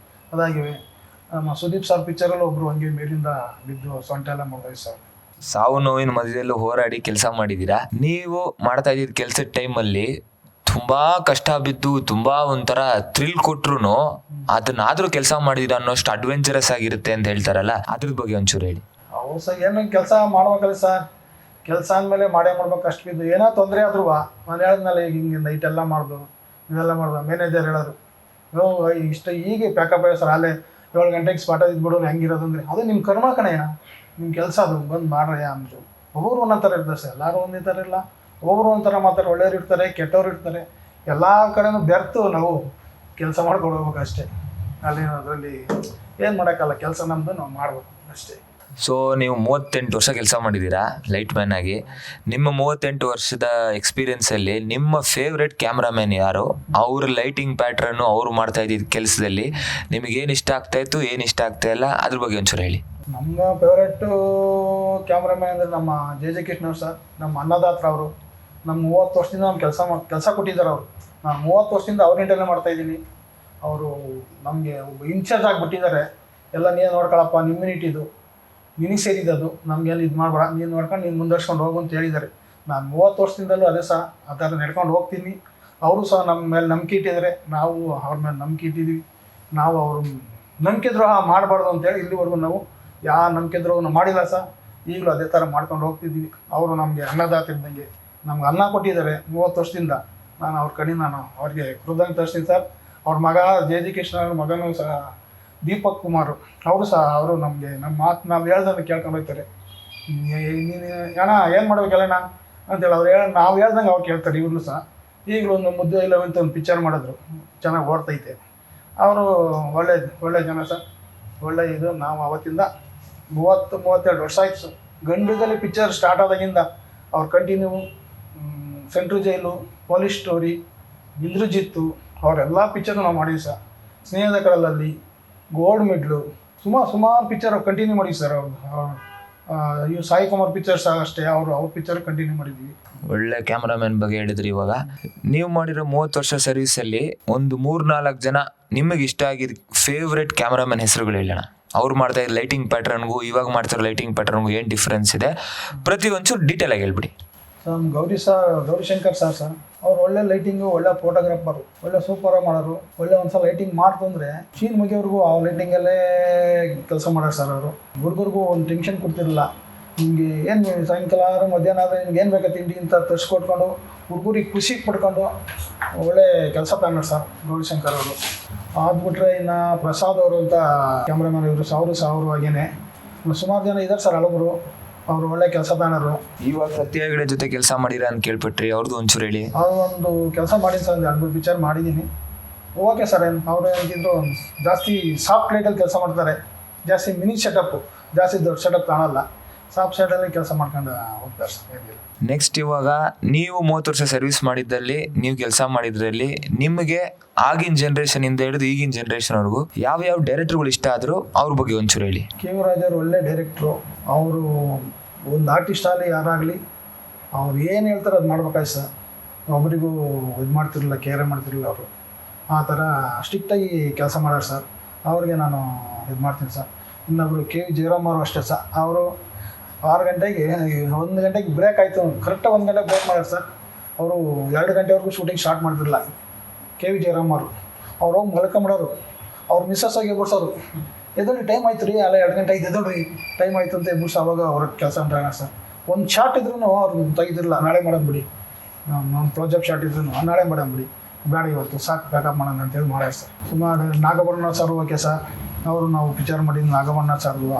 ಅದಾಗಿವೆ. ನಮ್ಮ ಸುದೀಪ್ ಸರ್ ಪಿಕ್ಚರಲ್ಲಿ ಒಬ್ಬರು ಹಂಗೆ ಮೇಲಿಂದ ಬಿದ್ದು ಸೊಂಟ ಎಲ್ಲ ಮುರಿದೋಯ್ತು ಸರ್. ಸಾವು ನೋವಿನ ಮಧ್ಯದಲ್ಲೂ ಹೋರಾಡಿ ಕೆಲಸ ಮಾಡಿದ್ದೀರಾ. ನೀವು ಮಾಡ್ತಾ ಇದ್ದಿದ್ದ ಕೆಲಸದ ಟೈಮಲ್ಲಿ ತುಂಬಾ ಕಷ್ಟ ಬಿದ್ದು ತುಂಬಾ ಒಂಥರ ಥ್ರಿಲ್ ಕೊಟ್ರು ಅದನ್ನಾದ್ರೂ ಕೆಲಸ ಮಾಡಿದೀರ ಅನ್ನೋಷ್ಟು ಅಡ್ವೆಂಚರಸ್ ಆಗಿರುತ್ತೆ ಅಂತ ಹೇಳ್ತಾರಲ್ಲ, ಅದ್ರ ಬಗ್ಗೆ ಒಂಚೂರು ಹೇಳಿ. ಹೌದು ಸರ್, ಏನು ಕೆಲಸ ಮಾಡ್ಬೇಕಲ್ಲ ಸರ್, ಕೆಲಸ ಅಂದಮೇಲೆ ಮಾಡ್ಬೇಕು. ಅಷ್ಟು ಬಿದ್ದು ಏನೋ ತೊಂದರೆ ಆದ್ರೂ ನಾನು ಹೇಳಿದ್ಮೇಲೆ ಈಗ ಹಿಂಗೆ ನೈಟೆಲ್ಲ ಮಾಡ್ದು, ಇದೆಲ್ಲ ಮಾಡ್ದು. ಮ್ಯಾನೇಜರ್ ಹೇಳೋರು, ಇಷ್ಟು ಈಗ ಪ್ಯಾಕಪ್ ಆಗಿ ಸರ್, ಅಲ್ಲೇ 7 ಗಂಟೆಗೆ ಸ್ಪಾಟ್ ಇದ್ಬಿಡೋರು ಹೆಂಗಿರೋದು ಅಂದರೆ, ಅದು ನಿಮ್ಮ ಕರ್ಮ ಕಣಯ್ಯ, ನಿಮ್ಮ ಕೆಲಸ ಅದು, ಬಂದು ಮಾಡ್ರಯ್ಯ ಅಂದರು. ಒಬ್ಬೊಬ್ರು ಒಂದೊಂದು ಥರ ಇರ್ತಾರೆ ಸರ್, ಎಲ್ಲರೂ ಒಂದೇ ಥರ ಇಲ್ಲ. ಒಬ್ಬೊಬ್ರು ಒಂಥರ ಮಾತಾಡೋ, ಒಳ್ಳೆಯವ್ರು ಇರ್ತಾರೆ, ಕೆಟ್ಟವ್ರು ಇರ್ತಾರೆ. ಎಲ್ಲ ಕಡೆನೂ ಬೆರ್ತು ನಾವು ಕೆಲಸ ಮಾಡ್ಕೊಂಡು ಹೋಗ್ಬೇಕು ಅಷ್ಟೇ. ಅಲ್ಲಿ ಅದರಲ್ಲಿ ಏನು ಮಾಡೋಕ್ಕಲ್ಲ, ಕೆಲಸ ನಮ್ಮದು ನಾವು ಮಾಡ್ಬೇಕು ಅಷ್ಟೇ. ಸೊ ನೀವು 38 ವರ್ಷ ಕೆಲಸ ಮಾಡಿದ್ದೀರಾ ಲೈಟ್ ಮ್ಯಾನ್ ಆಗಿ. ನಿಮ್ಮ 38 ವರ್ಷದ ಎಕ್ಸ್ಪೀರಿಯನ್ಸಲ್ಲಿ ನಿಮ್ಮ ಫೇವ್ರೆಟ್ ಕ್ಯಾಮ್ರಾಮ್ಯಾನ್ ಯಾರು, ಅವ್ರ ಲೈಟಿಂಗ್ ಪ್ಯಾಟ್ರನ್ನು, ಅವ್ರು ಮಾಡ್ತಾ ಇದ್ದಿದ್ದ ಕೆಲಸದಲ್ಲಿ ನಿಮಗೇನು ಇಷ್ಟ ಆಗ್ತಾಯಿತ್ತು, ಏನು ಇಷ್ಟ ಆಗ್ತಾ ಇಲ್ಲ, ಅದ್ರ ಬಗ್ಗೆ ಒಂಚೂರು ಹೇಳಿ. ನಮ್ಮ ಫೇವ್ರೆಟ್ಟು ಕ್ಯಾಮ್ರಾಮ್ಯಾನ್ ಅಂದರೆ ನಮ್ಮ ಜೆ ಕೃಷ್ಣ ಸರ್, ನಮ್ಮ ಅನ್ನದಾತ್ರ ಅವರು. ನಮ್ಮ 30 ವರ್ಷದಿಂದ ನಮ್ಮ ಕೆಲಸ ಕೊಟ್ಟಿದ್ದಾರೆ ಅವರು. ನಾನು 30 ವರ್ಷದಿಂದ ಅವ್ರ ನಿಂಟಲ್ಲೇ ಮಾಡ್ತಾಯಿದ್ದೀನಿ. ಅವರು ನಮಗೆ ಒಬ್ಬ ಇನ್ಚಾರ್ಜ್ ಆಗಿಬಿಟ್ಟಿದ್ದಾರೆ. ಎಲ್ಲ ನೀನು ನೋಡ್ಕೊಳಪ್ಪ, ನಿಮ್ಮ ಯೂನಿಟ್ ನಿನಗೆ ಸೇರಿದ್ದು, ನಮಗೆಲ್ಲ ಇದು ಮಾಡಬೇಡ, ನೀನು ನೋಡ್ಕೊಂಡು ನೀನು ಮುಂದುವರ್ಸ್ಕೊಂಡು ಹೋಗು ಅಂತ ಹೇಳಿದ್ದಾರೆ. ನಾನು 30 ವರ್ಷದಿಂದಲೂ ಅದೇ ಸಹ ಆ ಥರ ನಡ್ಕೊಂಡು ಹೋಗ್ತೀನಿ. ಅವರು ಸಹ ನಮ್ಮ ಮೇಲೆ ನಂಬಿಕೆ ಇಟ್ಟಿದ್ದಾರೆ, ನಾವು ಅವ್ರ ಮೇಲೆ ನಂಬಿಕೆ ಇಟ್ಟಿದ್ದೀವಿ. ನಾವು ಅವರು ನಂಬಿಕೆ ದ್ರೋಹ ಮಾಡಬಾರ್ದು ಅಂತೇಳಿ ಇಲ್ಲಿವರೆಗೂ ನಾವು ಯಾವ ನಂಬಿಕೆ ದ್ರೋಹನ ಮಾಡಿಲ್ಲ ಸಹ. ಈಗಲೂ ಅದೇ ಥರ ಮಾಡ್ಕೊಂಡು ಹೋಗ್ತಿದ್ದೀವಿ. ಅವರು ನಮಗೆ ಅನ್ನದಾತ ಇದ್ದಂಗೆ ನಮ್ಗೆ ಅನ್ನ ಕೊಟ್ಟಿದ್ದಾರೆ 30 ವರ್ಷದಿಂದ. ನಾನು ಅವ್ರ ಕಡೆ ಅವ್ರಿಗೆ ಕೃತಜ್ಞತೆ ತರಿಸ್ತೀನಿ ಸರ್. ಅವ್ರ ಮಗ ಜೆ ಕೃಷ್ಣ ಅವ್ರ ಮಗನೂ ಸಹ ದೀಪಕ್ ಕುಮಾರ್, ಅವರು ಸಹ ಅವರು ನಮಗೆ ನಮ್ಮ ಮಾತು ನಾವು ಹೇಳ್ದಂಗೆ ಕೇಳ್ಕೊಂಡು ಹೋಗ್ತಾರೆ. ನೀನು ಅಣ್ಣ ಏನು ಮಾಡ್ಬೇಕಲ್ಲಣ್ಣ ಅಂತೇಳಿ ಅವ್ರು ನಾವು ಹೇಳ್ದಂಗೆ ಅವ್ರು ಕೇಳ್ತಾರೆ. ಇವ್ರು ಸಹ ಈಗಲೂ ಒಂದು ಮುದ್ದೆ ಇಲ್ಲ ಅಂತ ಒಂದು ಪಿಕ್ಚರ್ ಮಾಡಿದ್ರು, ಚೆನ್ನಾಗಿ ಓಡ್ತೈತೆ. ಅವರು ಒಳ್ಳೆ ಜನ ಸರ್, ಒಳ್ಳೆ ಇದು. ನಾವು ಅವತ್ತಿಂದ 30-32 ವರ್ಷ ಆಯ್ತು ಸರ್. ಗಂಡುಗಲಿ ಪಿಕ್ಚರ್ ಸ್ಟಾರ್ಟ್ ಆದಾಗಿಂದ ಅವ್ರು ಕಂಟಿನ್ಯೂ ಸೆಂಟ್ರು ಜೈಲು, ಪೊಲೀಸ್ ಸ್ಟೋರಿ, ಇಂದ್ರಜಿತ್ತು, ಅವರೆಲ್ಲ ಪಿಕ್ಚರ್ನು ನಾವು ಮಾಡಿದ್ವಿ ಸರ್. ಸ್ನೇಹದ ಕಡಲಲ್ಲಿ, ಗೋಲ್ಡ್ ಮೆಡ್ಲು, ಸುಮಾರು ಪಿಕ್ಚರ್ ಕಂಟಿನ್ಯೂ ಮಾಡಿ ಸರ್. ಇವು ಸಾಯಿ ಕುಮಾರ್ ಪಿಕ್ಚರ್ಸ್ ಅಷ್ಟೇ, ಅವ್ರ ಪಿಕ್ಚರ್ ಕಂಟಿನ್ಯೂ ಮಾಡಿದ್ವಿ. ಒಳ್ಳೆ ಕ್ಯಾಮ್ರಾಮನ್ ಬಗ್ಗೆ ಹೇಳಿದ್ರಿ. ಇವಾಗ ನೀವು ಮಾಡಿರೋ 30 ವರ್ಷ ಸರ್ವಿಸಲ್ಲಿ ಒಂದು 3-4 ಜನ ನಿಮಗೆ ಇಷ್ಟ ಆಗಿದ್ ಫೇವ್ರೆಟ್ ಕ್ಯಾಮ್ರಾಮನ್ ಹೆಸರುಗಳು ಹೇಳೋಣ. ಅವ್ರು ಮಾಡ್ತಾ ಇದ್ದ ಲೈಟಿಂಗ್ ಪ್ಯಾಟರ್ನ್ಗೂ ಇವಾಗ ಮಾಡ್ತಿರೋ ಲೈಟಿಂಗ್ ಪ್ಯಾಟರ್ನ್ಗೂ ಏನು ಡಿಫ್ರೆನ್ಸ್ ಇದೆ, ಪ್ರತಿ ಒಂಚೂರು ಡೀಟೇಲ್ ಆಗಿ ಹೇಳ್ಬಿಡಿ. ಸರ್ ಗೌರಿಶಂಕರ್ ಸರ್ ಅವ್ರು ಒಳ್ಳೆ ಲೈಟಿಂಗು, ಒಳ್ಳೆ ಫೋಟೋಗ್ರಾಫರು, ಒಳ್ಳೆ ಸೂಪರಾಗಿ ಮಾಡೋರು. ಒಳ್ಳೆ ಒಂದ್ಸಲ ಲೈಟಿಂಗ್ ಮಾಡ್ತು ಅಂದರೆ ಸೀನ್ ಮುಗಿಯೋರ್ಗೂ ಆ ಲೈಟಿಂಗಲ್ಲೇ ಕೆಲಸ ಮಾಡೋರು ಸರ್. ಅವರು ಹುಡುಗರಿಗೂ ಒಂದು ಟೆನ್ಷನ್ ಕೊಡ್ತಿರಲಿಲ್ಲ. ನಿಮಗೆ ಏನು ಸಾಯಂಕಾಲ ಆದ್ರೂ ಮಧ್ಯಾಹ್ನ ಆದರೆ ನಿಮ್ಗೆ ಏನು ಬೇಕಾ ತಿಂಡಿ ಅಂತ ತರಿಸ್ಕೊಟ್ಕೊಂಡು ಹುಡುಗರಿಗೆ ಖುಷಿ ಪಡ್ಕೊಂಡು ಒಳ್ಳೆ ಕೆಲಸ ತಗೊಂಡ್ರು ಸರ್ ಗೌರಿಶಂಕರ್ ಅವರು. ಆದ್ಬಿಟ್ರೆ ಇನ್ನು ಪ್ರಸಾದ್ ಅವರು ಅಂತ ಕ್ಯಾಮ್ರಾಮನ್ ಇವರು ಅವರು ಹಾಗೇನೆ ಸುಮಾರು ಜನ ಇದ್ದಾರೆ ಸರ್ ಹಳಬರು. ಅವರು ಒಳ್ಳೆ ಕೆಲಸ ತಗೊಂಡ್ರು. ಇವಾಗ ಸತ್ಯ ಹೆಗಡೆ ಜೊತೆ ಕೆಲಸ ಮಾಡಿರ ಅಂತ ಕೇಳ್ಪಟ್ರಿ, ಅವ್ರದ್ದು ಒಂಚೂರು ಹೇಳಿ. ಅವ್ರು ಒಂದು ಕೆಲಸ ಮಾಡಿದ್ದೀನಿ ಸರ್, 2 ಪಿಕ್ಚರ್ ಮಾಡಿದ್ದೀನಿ. Okay sir. ಅವರು ಏನಂತಿದ್ರು ಜಾಸ್ತಿ ಸಾಫ್ಟ್ ಲೈಟಲ್ಲಿ ಕೆಲಸ ಮಾಡ್ತಾರೆ, ಜಾಸ್ತಿ ಮಿನಿ ಸೆಟಪ್ಪು, ಜಾಸ್ತಿ ದೊಡ್ಡ ಸೆಟಪ್ ಕಾಣಲ್ಲ, ಸಾಫ್ಟ್ ಸೈಡಲ್ಲಿ ಕೆಲಸ ಮಾಡ್ಕೊಂಡು ಹೋಗ್ತಾರೆ ಸರ್. ನೆಕ್ಸ್ಟ್ ಇವಾಗ ನೀವು 30 ವರ್ಷ ಸರ್ವಿಸ್ ಮಾಡಿದ್ದಲ್ಲಿ, ನೀವು ಕೆಲಸ ಮಾಡಿದ್ರಲ್ಲಿ ನಿಮಗೆ ಆಗಿನ ಜನ್ರೇಷನ್ ಇಂದ ಹಿಡಿದು ಈಗಿನ ಜನ್ರೇಷನ್ವರೆಗೂ ಯಾವ ಡೈರೆಕ್ಟರ್ಗಳು ಇಷ್ಟ ಆದರೂ ಅವ್ರ ಬಗ್ಗೆ ಒಂಚೂರು ಹೇಳಿ. ಕೆ ವಿ ರಾಜ್ ಅವರು ಒಳ್ಳೆ ಡೈರೆಕ್ಟ್ರು. ಅವರು ಒಂದು ಆರ್ಟಿಸ್ಟ್ ಆಗಲಿ ಯಾರಾಗಲಿ ಅವ್ರು ಏನು ಹೇಳ್ತಾರೆ ಅದು ಮಾಡ್ಬೇಕಾಯ್ತು ಸರ್. ಒಬ್ಬರಿಗೂ ಇದು ಮಾಡ್ತಿರಲಿಲ್ಲ, ಕೇರೆ ಮಾಡ್ತಿರಲಿಲ್ಲ ಅವರು. ಆ ಥರ ಸ್ಟ್ರಿಕ್ಟಾಗಿ ಕೆಲಸ ಮಾಡೋರು ಸರ್. ಅವ್ರಿಗೆ ನಾನು ಇದು ಮಾಡ್ತೀನಿ ಸರ್. ಇನ್ನೊಬ್ಬರು ಕೆ ವಿ ಜಯರಾಮ್ ಅವರು ಅಷ್ಟೇ ಸರ್. ಅವರು 6 ಗಂಟೆಗೆ 1 ಗಂಟೆಗೆ ಬ್ರೇಕ್ ಆಯಿತು, ಕರೆಕ್ಟಾಗಿ 1 ಗಂಟೆಗೆ ಬ್ರೇಕ್ ಮಾಡ್ಯಾರ ಸರ್. ಅವರು 2 ಗಂಟೆವರೆಗೂ ಶೂಟಿಂಗ್ ಸ್ಟಾರ್ಟ್ ಮಾಡ್ತಿರಲಿಲ್ಲ ಕೆ ವಿ ಜಯರಾಮ್ ಅವರು. ಅವ್ರು ಹೋಗಿ ಮಲ್ಕೊಂಬಿಡೋರು. ಅವ್ರು ಮಿಸ್ಸಸ್ ಆಗಿ ಎಬ್ಬಿಸೋರು, ಎದೊಳ್ಳಿ ಟೈಮ್ ಆಯ್ತು ರೀ, ಅಲ್ಲ 2 ಗಂಟೆ ಆಯ್ತು ಎದೊಳ್ರಿ ಟೈಮ್ ಆಯಿತು ಅಂತ ಎಬ್ಬಿಸಿ ಅವಾಗ ಅವ್ರಿಗೆ ಕೆಲಸ ಅಂಟಾಗ ಸರ್. ಒಂದು ಶಾರ್ಟ್ ಇದ್ರೂ ಅವ್ರು ತೆಗೆದಿರಲ್ಲ, ನಾಳೆ ಮಾಡೋಣ ಬಿಡಿ, ನಮ್ಮ ಕ್ಲೋಸಪ್ ಶಾರ್ಟ್ ಇದ್ರೂ ನಾಳೆ ಮಾಡೋಣ ಬಿಡಿ, ಬೇಡ ಇವತ್ತು ಸಾಕು ಬ್ಯಾಕಪ್ ಮಾಡೋಣ ಅಂತೇಳಿ ಮಾಡ್ಯಾರ ಸರ್. ಸುಮಾರು ನಾಗಭರಣ ಸರ್ ಓಕೆ ಸರ್. ಅವರು ನಾವು ಪಿಕ್ಚರ್ ಮಾಡಿದ್ದು ನಾಗಭರಣ ಸರ್ದು,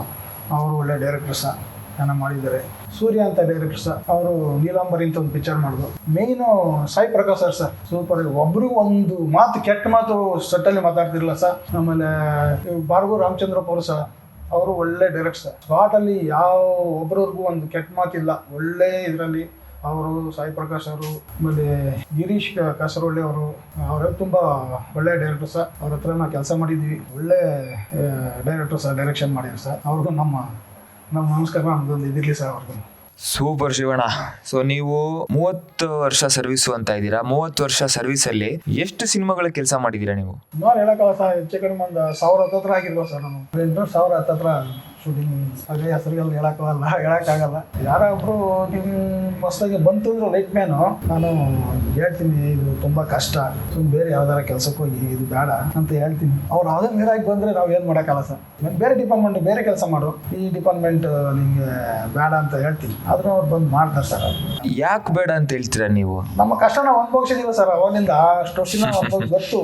ಅವರು ಒಳ್ಳೆ ಡೈರೆಕ್ಟರ್ ಸರ್, ಚೆನ್ನಾಗಿ ಮಾಡಿದ್ದಾರೆ. ಸೂರ್ಯ ಅಂತ ಡೈರೆಕ್ಟರ್ ಸರ್, ಅವರು ನೀಲಾಂಬರಿ ಅಂತ ಒಂದು ಪಿಕ್ಚರ್ ಮಾಡಿದ್ರು. ಮೇಯ್ನು ಸಾಯಿ ಪ್ರಕಾಶ್ ಸರ್ ಸೂಪರ್. ಒಬ್ರಿಗೂ ಒಂದು ಮಾತು ಕೆಟ್ಟ ಮಾತು ಸೆಟ್ಟಲ್ಲಿ ಮಾತಾಡ್ತಿರಲಿಲ್ಲ ಸರ್. ಆಮೇಲೆ ಭಾರ್ಗವ ರಾಮಚಂದ್ರಪ್ಪ ಅವರು ಸರ್, ಅವರು ಒಳ್ಳೆ ಡೈರೆಕ್ಟರ್ ಸರ್. ಸ್ಪಾಟಲ್ಲಿ ಯಾವ ಒಬ್ರಿಗೂ ಒಂದು ಕೆಟ್ಟ ಮಾತಿಲ್ಲ, ಒಳ್ಳೆ ಇದರಲ್ಲಿ ಅವರು ಸಾಯಿ ಪ್ರಕಾಶ್ ಅವರು. ಆಮೇಲೆ ಗಿರೀಶ್ ಕಾಸರವಳ್ಳಿ ಅವರು, ಅವರೆಲ್ಲ ತುಂಬ ಒಳ್ಳೆ ಡೈರೆಕ್ಟರ್ ಸರ್. ಅವ್ರ ಹತ್ರ ನಾವು ಕೆಲಸ ಮಾಡಿದ್ವಿ. ಒಳ್ಳೆ ಡೈರೆಕ್ಟರ್ ಸರ್, ಡೈರೆಕ್ಷನ್ ಮಾಡಿದ್ರು ಸರ್. ಅವ್ರಿಗೂ ನಮ್ಮ ನಮಸ್ಕಾರ ನಮ್ದೊಂದು ಇದಿರಲಿ ಸರ್ ಅವ್ರಿಗೂ. ಸೂಪರ್ ಶಿವಣ್ಣ. ಸೊ ನೀವು 30 ವರ್ಷ ಸರ್ವಿಸು ಅಂತ ಇದ್ದೀರಾ. 30 ವರ್ಷ ಸರ್ವಿಸಲ್ಲಿ ಎಷ್ಟು ಸಿನಿಮಾಗಳ ಕೆಲಸ ಮಾಡಿದ್ದೀರಾ ನೀವು? ನಾನು ಹೇಳೋಕ್ಕಲ್ಲ ಸರ್, ಹೆಚ್ಚು ಕಡಿಮೆ ಒಂದು 1000 ಹತ್ತತ್ರ ಆಗಿರ್ಬೋದು ಸರ್. ನಾನು 800,000 ಹತ್ತತ್ರ ಶೂಟಿಂಗ್. ಅದೇ ಹೆಸರುಗಳು ಹೇಳೋಕ್ಕಾಗಲ್ಲ. ಯಾರೊಬ್ರು ನಿಮ್ಮ ಹೊಸದಾಗಿ ಬಂತು ಅಂದ್ರೆ ಲೈಟ್ ಮ್ಯಾನು, ನಾನು ಹೇಳ್ತೀನಿ ಇದು ತುಂಬ ಕಷ್ಟ, ಬೇರೆ ಯಾವ್ದಾರ ಕೆಲಸಕ್ಕೆ ಹೋಗಿ ಇದು ಬೇಡ ಅಂತ ಹೇಳ್ತೀನಿ. ಅವ್ರು ಯಾವುದೇ ನೀರಾಗಿ ಬಂದರೆ ನಾವು ಏನು ಮಾಡೋಕ್ಕಲ್ಲ ಸರ್. ಬೇರೆ ಡಿಪಾರ್ಟ್ಮೆಂಟ್ ಬೇರೆ ಕೆಲಸ ಮಾಡು, ಈ ಡಿಪಾರ್ಟ್ಮೆಂಟ್ ನಿಮಗೆ ಬೇಡ ಅಂತ ಹೇಳ್ತೀನಿ. ಆದರೂ ಅವ್ರು ಬಂದು ಮಾಡ್ತಾರೆ ಸರ್. ಯಾಕೆ ಬೇಡ ಅಂತ ಹೇಳ್ತೀರಾ ನೀವು? ನಮ್ಮ ಕಷ್ಟನ ಅನುಭವಿಸಿದ್ದೀವಿ ಸರ್. ಅವಾಗಿಂದ ಅಷ್ಟು ವರ್ಷ ಗೊತ್ತು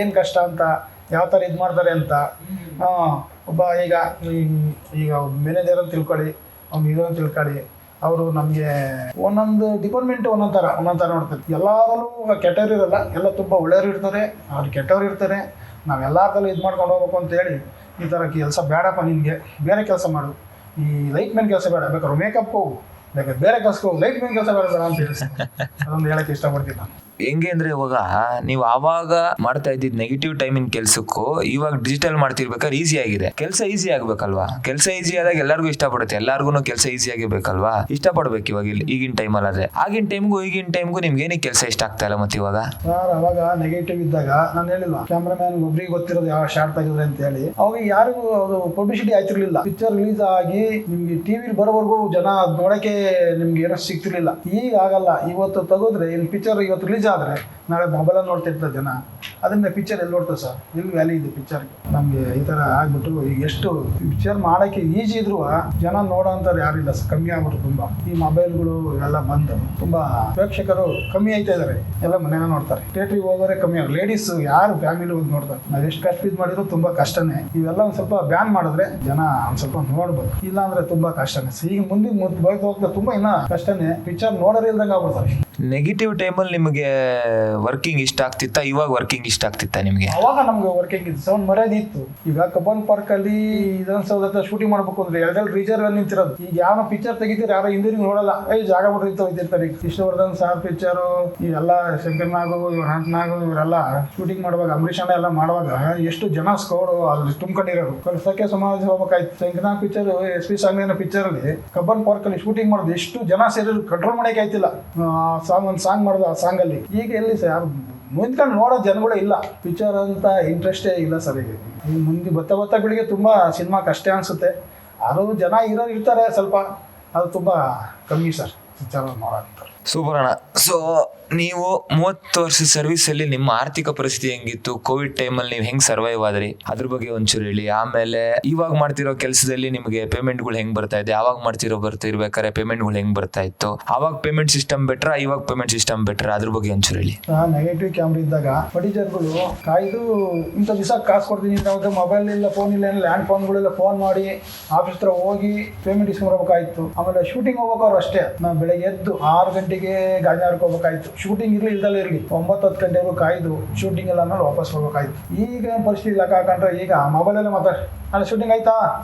ಏನು ಕಷ್ಟ ಅಂತ, ಯಾವ ಥರ ಇದು ಮಾಡ್ತಾರೆ ಅಂತ. ಒಬ್ಬ ಈಗ ಮ್ಯಾನೇಜರ್ ಅಂತ ತಿಳ್ಕೊಳ್ಳಿ, ಅವ್ನು ಇದನ್ನು ತಿಳ್ಕೊಳ್ಳಿ, ಅವರು ನಮಗೆ ಒಂದೊಂದು ಡಿಪಾರ್ಟ್ಮೆಂಟ್ ಒಂದೊಂದು ಥರ ನೋಡ್ತಾರೆ. ಎಲ್ಲರಲ್ಲೂ ಕೆಟ್ಟವ್ರು ಇರಲ್ಲ, ಎಲ್ಲ ತುಂಬ ಒಳ್ಳೆಯವರು ಇರ್ತಾರೆ, ಅವ್ರು ಕೆಟ್ಟವ್ರು ಇರ್ತಾರೆ. ನಾವೆಲ್ಲರಲ್ಲೂ ಇದು ಮಾಡ್ಕೊಂಡು ಹೋಗ್ಬೇಕು ಅಂತ ಹೇಳಿ, ಈ ಥರ ಕೆಲಸ ಬೇಡಪ್ಪ ನಿನಗೆ, ಬೇರೆ ಕೆಲಸ ಮಾಡು, ಈ ಲೈಟ್ ಮ್ಯಾನ್ ಕೆಲಸ ಬೇಡ, ಬೇಕಾದ್ರೆ ಮೇಕಪ್ ಹೋಗು, ಬೇಕಾದ್ರೆ ಬೇರೆ ಕೆಲಸಕ್ಕೆ ಹೋಗು, ಲೈಟ್ ಮ್ಯಾನ್ ಕೆಲಸ ಬೇಡ ಅಂತ ಹೇಳಿ ಅದೊಂದು ಹೇಳೋಕ್ಕೆ ಇಷ್ಟಪಡ್ತೀನಿ ನಾನು. ಹೆಂಗೆ ಅಂದ್ರೆ ಇವಾಗ ನೀವು ಆವಾಗ ಮಾಡ್ತಾ ಇದ್ದಿದ್ ನೆಗೆಟಿವ್ ಟೈಮಿನ ಕೆಲ್ಸಕ್ಕೂ ಇವಾಗ ಡಿಜಿಟಲ್ ಮಾಡ್ತಿರ್ಬೇಕಾದ್ರೆ ಈಸಿ ಆಗಿದೆ. ಕೆಲಸ ಈಸಿ ಆಗ್ಬೇಕಲ್ವಾ? ಕೆಲಸ ಈಸಿ ಆದಾಗ ಎಲ್ಲರಿಗೂ ಇಷ್ಟಪಡುತ್ತೆ, ಎಲ್ಲಾರ್ಗು ಕೆಲಸ ಈಸಿ ಆಗಿರ್ಬೇಕಲ್ವಾ? ಇಷ್ಟಪಡ್ಬೇಕು ಇವಾಗ ಈಗಿನ ಟೈಮಲ್ಲಿ. ಆದ್ರೆ ಆಗಿನ ಟೈಮ್ಗೂ ಈಗಿನ ಟೈಮ್ಗೂ ನಿಮ್ಗೆ ಏನಕ್ಕೆ ಕೆಲಸ ಇಷ್ಟ ಆಗ್ತಾ ಇಲ್ಲ ಮತ್ತೆ ಇವಾಗ? ಸರ್ ಅವಾಗ ನೆಗೆಟಿವ್ ಇದ್ದಾಗ ನಾನು ಹೇಳಿಲ್ಲ, ಕ್ಯಾಮ್ರಾಮ್ಯಾನ್ ಒಬ್ರಿಗೆ ಗೊತ್ತಿರೋದು ಯಾವ ಶಾರ್ಟ್ ತೆಗೆದ್ರೆ ಅಂತ ಹೇಳಿ. ಅವಾಗ ಯಾರಿಗೂ ಅದು ಪಬ್ಲಿಸಿಟಿ ಆಯ್ತಿರ್ಲಿಲ್ಲ. ಪಿಕ್ಚರ್ ರಿಲೀಸ್ ಆಗಿ ನಿಮ್ಗೆ ಟಿವಿ ಬರೋವರೆಗೂ ಜನ ಅದ್ ನೋಡಕ್ಕೆ ನಿಮ್ಗೆ ಏನೋ ಸಿಗ್ತಿರ್ಲಿಲ್ಲ. ಈಗ ಆಗಲ್ಲ. ಇವತ್ತು ತೆಗೆದ್ರೆ ಇಲ್ಲಿ ಪಿಕ್ಚರ್ ಇವತ್ತು ರಿಲೀಸ್ ಆದರೆ ನಾಳೆ ಮೊಬೈಲಲ್ಲಿ ನೋಡ್ತಿರ್ತಾರೆ ಜನ. ಅದರಿಂದ ಪಿಕ್ಚರ್ ಎಲ್ಲಿ ನೋಡ್ತಾರೆ ಸರ್? ಎಲ್ಲಿ ವ್ಯಾಲ್ಯೂ ಇದೆ ಪಿಕ್ಚರ್ಗೆ? ನಮಗೆ ಈ ಥರ ಆಗ್ಬಿಟ್ಟು ಈಗ ಎಷ್ಟು ಪಿಕ್ಚರ್ ಮಾಡೋಕ್ಕೆ ಈಜಿ ಇದ್ರು ಜನ ನೋಡೋ ಅಂತಾರೆ ಯಾರಿಲ್ಲ ಸರ್. ಕಮ್ಮಿ ಆಗ್ಬಿಟ್ಟು ತುಂಬ. ಈ ಮೊಬೈಲ್ಗಳು ಎಲ್ಲ ಬಂದು ತುಂಬ ಪ್ರೇಕ್ಷಕರು ಕಮ್ಮಿ ಆಯ್ತಾ ಇದ್ದಾರೆ. ಎಲ್ಲ ಮನೇನ ನೋಡ್ತಾರೆ. ಥಿಯೇಟ್ರಿಗೆ ಹೋಗೋರೆ ಕಮ್ಮಿ ಆಗ. ಲೇಡೀಸ್ ಯಾರು ಫ್ಯಾಮಿಲಿ ಹೋಗಿ ನೋಡ್ತಾರೆ. ನಾವು ಎಷ್ಟು ಕಷ್ಟ ಇದು ಮಾಡಿದ್ರು ತುಂಬ ಕಷ್ಟನೇ. ಇವೆಲ್ಲ ಒಂದು ಸ್ವಲ್ಪ ಬ್ಯಾನ್ ಮಾಡಿದ್ರೆ ಜನ ಒಂದು ಸ್ವಲ್ಪ ನೋಡ್ಬೋದು. ಇಲ್ಲ ಅಂದರೆ ತುಂಬ ಕಷ್ಟನೇ. ಈಗ ಮುಂದೆ ಹೋಗ್ತಾ ತುಂಬ ಇನ್ನೂ ಕಷ್ಟನೇ. ಪಿಕ್ಚರ್ ನೋಡೋರು ಇಲ್ದಂಗೆ ಆಗ್ಬಿಡ್ತಾರೆ. ನೆಗೆಟಿವ್ ಟೈಮಲ್ಲಿ ನಿಮಗೆ ವರ್ಕಿಂಗ್ ಇಷ್ಟ ಆಗ್ತಿತ್ತಾ, ಇವಾಗ ವರ್ಕಿಂಗ್ ಇಷ್ಟ ಆಗ್ತಿತ್ತಾ ನಿಮ್ಗೆ? ಅವಾಗ ನಮ್ಗೆ ವರ್ಕಿಂಗ್ ಇತ್ತು, ಒಂದು ಮರ್ಯಾದೆ ಇತ್ತು. ಈಗ ಕಬ್ಬನ್ ಪಾರ್ಕ್ ಅಲ್ಲಿ ವಿಧಾನಸೌಧ ಹತ್ರ ಶೂಟಿಂಗ್ ಮಾಡ್ಬೇಕು ಅಂದ್ರೆ ಎರಡೆರಡು ರಿಸರ್ವ್ ಅಲ್ಲಿ ನಿಂತಿರೋದು. ಈಗ ಯಾವ ಪಿಕ್ಚರ್ ತೆಗಿತೀರಿ ಯಾರೋ ಹಿಂದಿರಿಗೆ ನೋಡಲ್ಲ, ಜಾಗ ಬಿಡ್ರಿ ಹೋಗ್ತಿರ್ತಾರೆ. ವಿಷ್ಣುವರ್ಧನ್ ಸಾರ್ ಪಿಕ್ಚರು, ಇವೆಲ್ಲ ಶಂಕರ್ನಾಗು, ಇವ್ರ ಹಂಟನಾಗು, ಇವರೆಲ್ಲ ಶೂಟಿಂಗ್ ಮಾಡುವಾಗ, ಅಂಬರೀಷ್ ಅಣ್ಣ ಎಲ್ಲ ಮಾಡುವಾಗ ಎಷ್ಟು ಜನ ಸ್ಕೋರು ಅಲ್ಲಿ ತುಂಬ್ಕೊಂಡಿರೋರು. ಕಳ್ಸಕ್ಕೆ ಸಮಾಜ ಹೋಗ್ಬೇಕಾಯ್ತು. ಶಂಕರ್ನಾಗ್ ಪಿಕ್ಚರ್, SP ಸಾಂಗ್ಲಿನ ಪಿಕ್ಚರ್ ಅಲ್ಲಿ ಕಬ್ಬನ್ ಪಾರ್ಕ್ ಅಲ್ಲಿ ಶೂಟಿಂಗ್ ಮಾಡೋದು ಎಷ್ಟು ಜನ ಸೇರಿದ್ರು ಕಂಟ್ರೋಲ್ ಮಾಡಕ್ಕೆ ಆಯ್ತಿಲ್ಲ. ಒಂದು ಸಾಂಗ್ ಮಾಡೋದು, ಆ ಸಾಂಗ್ ಅಲ್ಲಿ ಈಗ ಎಲ್ಲಿ ಸರ್ ಮುಂದ್ಕೊಂಡು ನೋಡೋ ಜನಗಳೇ ಇಲ್ಲ. ಪಿಕ್ಚರ್ ಅಂತ ಇಂಟ್ರೆಸ್ಟೇ ಇಲ್ಲ ಸರ್. ಈಗ ಮುಂದೆ ಬತ್ತ ಬೆಳಿಗ್ಗೆ ತುಂಬ ಸಿನಿಮಾ ಕಷ್ಟ ಅನಿಸುತ್ತೆ. ಅದು ಜನ ಇರ್ತಾರೆ ಸ್ವಲ್ಪ, ಅದು ತುಂಬ ಕಮ್ಮಿ ಸರ್ ಪಿಕ್ಚರ್ ನೋಡೋಂತಾರೆ. ಸೂಪರ್ ಅಣ್ಣ. ಸೊ ನೀವು 30 ವರ್ಷ ಸರ್ವಿಸ್ ಅಲ್ಲಿ ನಿಮ್ಮ ಆರ್ಥಿಕ ಪರಿಸ್ಥಿತಿ ಹೆಂಗಿತ್ತು? ಕೋವಿಡ್ ಟೈಮಲ್ಲಿ ನೀವು ಹೆಂಗ್ ಸರ್ವೈವ್ ಆದ್ರಿ, ಅದ್ರ ಬಗ್ಗೆ ಒಂಚೂರು ಹೇಳಿ. ಆಮೇಲೆ ಇವಾಗ ಮಾಡ್ತಿರೋ ಕೆಲಸದಲ್ಲಿ ನಿಮಗೆ ಪೇಮೆಂಟ್ಗಳು ಹೆಂಗ್ ಬರ್ತಾ ಇದೆ? ಆವಾಗ ಬರ್ತಿರ್ಬೇಕಾದ್ರೆ ಪೇಮೆಂಟ್ಗಳು ಹೆಂಗ್ ಬರ್ತಾ ಇತ್ತು? ಅವಾಗ ಪೇಮೆಂಟ್ ಸಿಸ್ಟಮ್ ಬೆಟ್ರಾ, ಇವಾಗ ಪೇಮೆಂಟ್ ಸಿಸ್ಟಮ್ ಬೆಟ್ರಾ? ಅದ್ರ ಬಗ್ಗೆ ಒಂಚೂರು ಹೇಳಿ. ನೆಗೆಟಿವ್ ಕ್ಯಾಮ್ರಾ ಇದ್ದಾಗ ಬಡಿಜರ್ಗಳು ಕಾಯ್ದು ಇಂಥ ದಿವಸ ಕಾಸು ಕೊಡ್ತೀನಿ ಅಂತ ಮೊಬೈಲ್ ಇಲ್ಲ, ಫೋನ್ ಇಲ್ಲ, ಲ್ಯಾಂಡ್ ಫೋನ್ಗಳೆಲ್ಲ ಫೋನ್ ಮಾಡಿ ಆಫೀಸ್ ಹತ್ರ ಹೋಗಿ ಪೇಮೆಂಟ್ ಇಸ್ಕೊಂಡ್ಬರ್ಬೇಕಾಯ್ತು. ಆಮೇಲೆ ಶೂಟಿಂಗ್ ಹೋಗ್ಬೇಕಾದ್ರು ಅಷ್ಟೇ, ನಾವು ಬೆಳಗ್ಗೆ ಎದ್ದು 6 ಗಂಟೆಗೆ ಗಾಂಧಿನಗರಕ್ಕೆ ಹೋಗ್ಬೇಕಾಯ್ತು. ಶೂಟಿಂಗ್ ಇಲ್ದಲ್ಲೇ ಇರಲಿ 9-10 ಗಂಟೆವರೆಗೂ ಕಾಯ್ದು ಶೂಟಿಂಗ್ ಎಲ್ಲ ಆಮೇಲೆ ವಾಪಸ್ ಬರ್ಬೇಕಾಯ್ತು. ಈಗ ಪರಿಸ್ಥಿತಿ ಲೆಕ್ಕ ಹಾಕೊಂಡ್ರೆ ಈಗ ಮೊಬೈಲಲ್ಲೇ ಮಾತಾಡಿ ಅಲ್ಲಿ ಶೂಟಿಂಗ್ ಆಯ್ತಾ,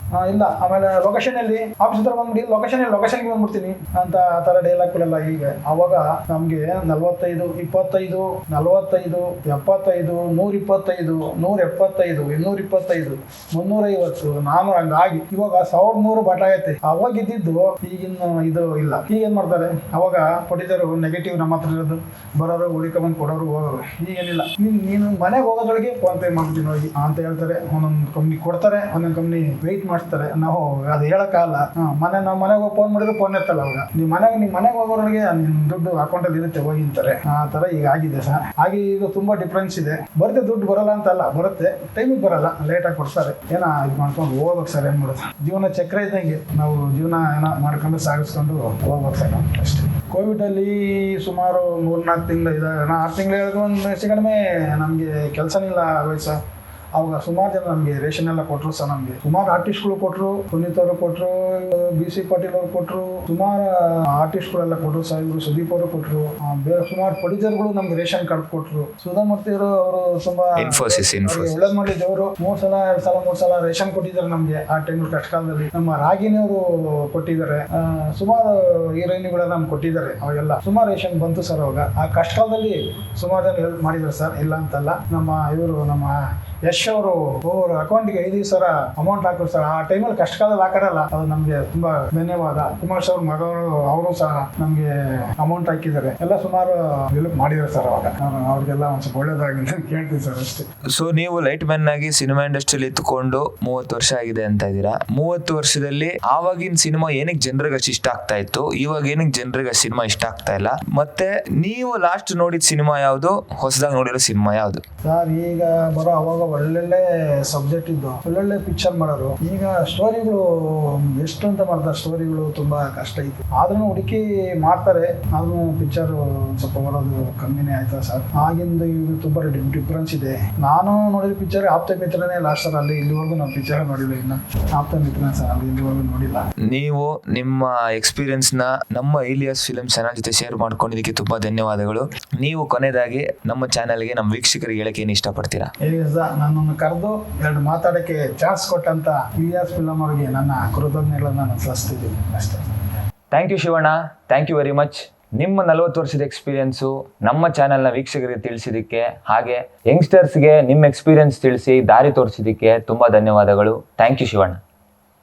ಇಲ್ಲ, ಆಮೇಲೆ ಲೊಕೇಶನಲ್ಲಿ ಆಫೀಸ್ ಹತ್ರ ಬಂದ್ಬಿಡಿ, ಲೊಕೇಶನ್ಗೆ ಬಂದ್ಬಿಡ್ತೀನಿ ಅಂತ ಆ ಥರ ಡೈಲಾಗ್ಗಳೆಲ್ಲ. ಈಗ ಅವಾಗ ನಮಗೆ 45, 25, 45, 75, 125, 175, 225, 350, 400 ಹಂಗಾಗಿ ಇವಾಗ 1100 ಬಟ ಆಗೈತೆ. ಅವಾಗ ಇದ್ದಿದ್ದು ಈಗಿನ ಇದು ಇಲ್ಲ. ಈಗ ಏನ್ ಮಾಡ್ತಾರೆ, ಅವಾಗ ಕೊಟ್ಟಿದ್ದಾರೆ ನೆಗೆಟಿವ್ ನಮ್ಮ ಹತ್ರ ಇರೋದು, ಬರೋರು ಉಳಿಕೊಂಬಂದು ಕೊಡೋರು ಹೋಗೋರು. ಈಗೇನಿಲ್ಲ, ನೀನು ಮನೆಗೆ ಹೋಗೋದ್ರೊಳಗೆ ಫೋನ್ ಪೇ ಮಾಡ್ತೀನಿ ಹೋಗಿ ಅಂತ ಹೇಳ್ತಾರೆ. ಒಂದೊಂದು ಕಂಪ್ನಿ ಕೊಡ್ತಾರೆ, ಒಂದೊಂದು ಕಂಪ್ನಿ ವೆಯ್ಟ್ ಮಾಡ್ತಾರೆ. ನಾವು ಅದು ಹೇಳೋಕ್ಕಾಗಲ್ಲ. ನಾವು ಮನೆಗೆ ಹೋಗಿ ಫೋನ್ ಮಾಡಿದ್ರೆ ಫೋನ್ ಇರ್ತಲ್ಲ. ಅವಾಗ ನಿಮ್ಮ ಮನೆಗೆ ಹೋಗೋರಿಗೆ ನಿನ್ನ ದುಡ್ಡು ಅಕೌಂಟಲ್ಲಿ ಇರುತ್ತೆ ಹೋಗಿ ಅಂತಾರೆ. ಆ ಥರ ಈಗ ಆಗಿದೆ ಸರ್. ಹಾಗೆ ಈಗ ತುಂಬ ಡಿಫ್ರೆನ್ಸ್ ಇದೆ. ಬರುತ್ತೆ, ದುಡ್ಡು ಬರಲ್ಲ ಅಂತಲ್ಲ, ಬರುತ್ತೆ, ಟೈಮಿಗೆ ಬರಲ್ಲ, ಲೇಟಾಗಿ ಕೊಡ್ತಾರೆ. ಏನೋ ಇದು ಮಾಡ್ಕೊಂಡು ಹೋಗ್ಬೇಕು ಸರ್. ಏನು ಮಾಡೋದು, ಜೀವನ ಚಕ್ರ ಇದ್ದಂಗೆ ನಾವು ಜೀವನ ಏನೋ ಮಾಡ್ಕೊಂಡು ಸಾಗಿಸ್ಕೊಂಡು ಹೋಗ್ಬೇಕು ಸರ್ ಅಷ್ಟೇ. ಕೋವಿಡಲ್ಲಿ ಸುಮಾರು 3-4 ತಿಂಗಳು ಇದೆ, 6 ತಿಂಗಳು ಹೇಳಿದ್ರು ಒಂದು ಹೆಚ್ಚು ಕಡಿಮೆ ನಮಗೆ ಕೆಲಸನೇ ಇಲ್ಲ ಆಗೋಯ್ತು ಸರ್. ಅವಾಗ ಸುಮಾರು ಜನ ನಮಗೆ ರೇಷನ್ ಎಲ್ಲ ಕೊಟ್ಟರು ಸರ್. ನಮಗೆ ಸುಮಾರು ಆರ್ಟಿಸ್ಟ್ಗಳು ಕೊಟ್ಟರು, ಪುನೀತ್ ಅವರು ಕೊಟ್ಟರು, BC ಪಾಟೀಲ್ ಅವರು ಕೊಟ್ಟರು, ಸುಮಾರು ಆರ್ಟಿಸ್ಟ್ಗಳೆಲ್ಲ ಕೊಟ್ಟರು ಸರ್. ಇವರು ಸುದೀಪ್ ಅವರು ಕೊಟ್ಟರು, ಸುಮಾರು ಪ್ರೊಡ್ಯೂಸರ್ಗಳು ನಮ್ಗೆ ರೇಷನ್ ಕಾರ್ಡ್ ಕೊಟ್ಟರು. ಸುಧಾಮೂರ್ತಿ ಅವರು ತುಂಬಾ ಒಳ್ಳೇದು ಮಾಡಿದ್ದವರು 3 ಸಲ 2 ಸಲ 3 ಸಲ ರೇಷನ್ ಕೊಟ್ಟಿದ್ದಾರೆ ನಮಗೆ ಆ ಟೈಮಲ್ಲಿ ಕಷ್ಟ ಕಾಲದಲ್ಲಿ. ನಮ್ಮ ರಾಗಿನಿಯವರು ಕೊಟ್ಟಿದ್ದಾರೆ, ಸುಮಾರು ಹೀರೋಯಿನ್ಗಳೆಲ್ಲ ನಮ್ಗೆ ಕೊಟ್ಟಿದ್ದಾರೆ. ಅವಾಗೆಲ್ಲ ಸುಮಾರು ರೇಷನ್ ಬಂತು ಸರ್. ಅವಾಗ ಆ ಕಷ್ಟ ಕಾಲದಲ್ಲಿ ಸುಮಾರು ಜನ ಹೆಲ್ಪ್ ಮಾಡಿದ್ದಾರೆ ಸರ್, ಇಲ್ಲ ಅಂತಲ್ಲ. ನಮ್ಮ ಯಶ್ ಅವರು ಅಕೌಂಟ್ಗೆ 5 ಸಾವಿರ ಅಮೌಂಟ್ ಹಾಕಿದ್ರು ಸರ್. ಆ ಟೈಮಲ್ಲಿ ಕಷ್ಟ ಕಾಲದಲ್ಲಿ ಹಾಕಾರಲ್ಲ, ಅದು ನಮಗೆ ತುಂಬಾ ಧನ್ಯವಾದ. ಕುಮಾರ್ ಸರ್ ಮಗವರು ಅವರು ಸಹ ನಮಗೆ ಅಮೌಂಟ್ ಹಾಕಿದ್ದಾರೆ. ಎಲ್ಲ ಸುಮಾರು ಹೆಲ್ಪ್ ಮಾಡಿದ್ದಾರೆ ಸರ್. ಅವಾಗ ಅವ್ರಿಗೆಲ್ಲ ಒಂದು ಸ್ವಲ್ಪ ಒಳ್ಳೇದಾಗಿ ಕೇಳ್ತೀವಿ ಸರ್ ಅಷ್ಟೇ. ಸೊ ನೀವು ಲೈಟ್ ಮ್ಯಾನ್ ಆಗಿ ಸಿನಿಮಾ ಇಂಡಸ್ಟ್ರಿಯಲ್ಲಿ ಇತ್ತುಕೊಂಡು 30 ವರ್ಷ ಆಗಿದೆ ಅಂತ ಇದ್ದೀರಾ. 30 ವರ್ಷದಲ್ಲಿ ಆವಾಗಿನ ಸಿನಿಮಾ ಏನಕ್ಕೆ ಜನರಿಗೆ ಅಷ್ಟು ಇಷ್ಟ ಆಗ್ತಾ ಇತ್ತು, ಇವಾಗ ಏನಕ್ಕೆ ಜನರಿಗೆ ಸಿನಿಮಾ ಇಷ್ಟ ಆಗ್ತಾ ಇಲ್ಲ? ಮತ್ತೆ ನೀವು ಲಾಸ್ಟ್ ನೋಡಿದ ಸಿನಿಮಾ ಯಾವುದು, ಹೊಸದಾಗಿ ನೋಡಿರೋ ಸಿನಿಮಾ ಯಾವುದು ಸರ್? ಈಗ ಬರೋ ಅವಾಗ ಒಳ್ಳೊಳ್ಳೆ ಸಬ್ಜೆಕ್ಟ್ ಇದ್ದು ಒಳ್ಳೊಳ್ಳೆ ಪಿಕ್ಚರ್ ಮಾಡೋರು. ಈಗ ಸ್ಟೋರಿಗಳು ಎಷ್ಟು ಅಂತ ಮಾಡ್ತಾರೆ, ಸ್ಟೋರಿಗಳು ತುಂಬಾ ಕಷ್ಟ ಇತ್ತು. ಆದ್ರೂ ಹುಡುಕಿ ಮಾಡ್ತಾರೆ, ಆದ್ರೂ ಪಿಕ್ಚರ್ ಸ್ವಲ್ಪ ಬರೋದು ಕಮ್ಮಿನೇ ಆಯ್ತಾ ಸರ್. ಆಗಿಂದ ಈಗ ತುಂಬಾ ಡಿಫ್ರೆನ್ಸ್ ಇದೆ. ನಾನು ನೋಡಿದ ಪಿಕ್ಚರ್ ಆಪ್ತ ಮಿತ್ರನೇ ಲಾಸ್ಟ್ ಸರ್. ಅಲ್ಲಿ ಇಲ್ಲಿವರೆಗೂ ನಾವು ಪಿಕ್ಚರ್ ನೋಡಿಲ್ಲ. ಇನ್ನು ಆಪ್ತ ಮಿತ್ರನೇ ಸರ್, ಅಲ್ಲಿ ಇಲ್ಲಿವರೆಗೂ ನೋಡಿಲ್ಲ. ನೀವು ನಿಮ್ಮ ಎಕ್ಸ್ಪೀರಿಯನ್ಸ್ ನ ನಮ್ಮ ಇಲಿಯಾಸ್ ಫಿಲ್ಮ್ ಚಾನಲ್ ಜೊತೆ ಶೇರ್ ಮಾಡ್ಕೊಂಡಿದ್ದಕ್ಕೆ ತುಂಬಾ ಧನ್ಯವಾದಗಳು. ನೀವು ಕೊನೆಯದಾಗಿ ನಮ್ಮ ಚಾನಲ್ಗೆ ನಮ್ಮ ವೀಕ್ಷಕರಿಗೆ ಹೇಳಕ್ಕೆ ಏನು ಇಷ್ಟಪಡ್ತೀರಾ? ನನ್ನನ್ನು ಕರೆದು 2 ಮಾತಾಡೋಕ್ಕೆ ಚಾನ್ಸ್ ಕೊಟ್ಟಂತ ಇಲಿಯಾಸ್ ಫಿಲ್ಮ್ ಅವರಿಗೆ ನನ್ನ ಕೃತಜ್ಞತೆಗಳನ್ನು ನಾನು ಸಲ್ಲಿಸ್ತಿದ್ದೀನಿ ಅಷ್ಟೇ. Thank you Shivanna, thank you very much. ನಿಮ್ಮ 40 ವರ್ಷದ ಎಕ್ಸ್ಪೀರಿಯನ್ಸು ನಮ್ಮ ಚಾನೆಲ್ನ ವೀಕ್ಷಕರಿಗೆ ತಿಳಿಸಿದ್ದಕ್ಕೆ, ಹಾಗೆ ಯಂಗ್ಸ್ಟರ್ಸ್ಗೆ ನಿಮ್ಮ ಎಕ್ಸ್ಪೀರಿಯನ್ಸ್ ತಿಳಿಸಿ ದಾರಿ ತೋರಿಸಿದ್ದಕ್ಕೆ ತುಂಬ ಧನ್ಯವಾದಗಳು. Thank you Shivanna.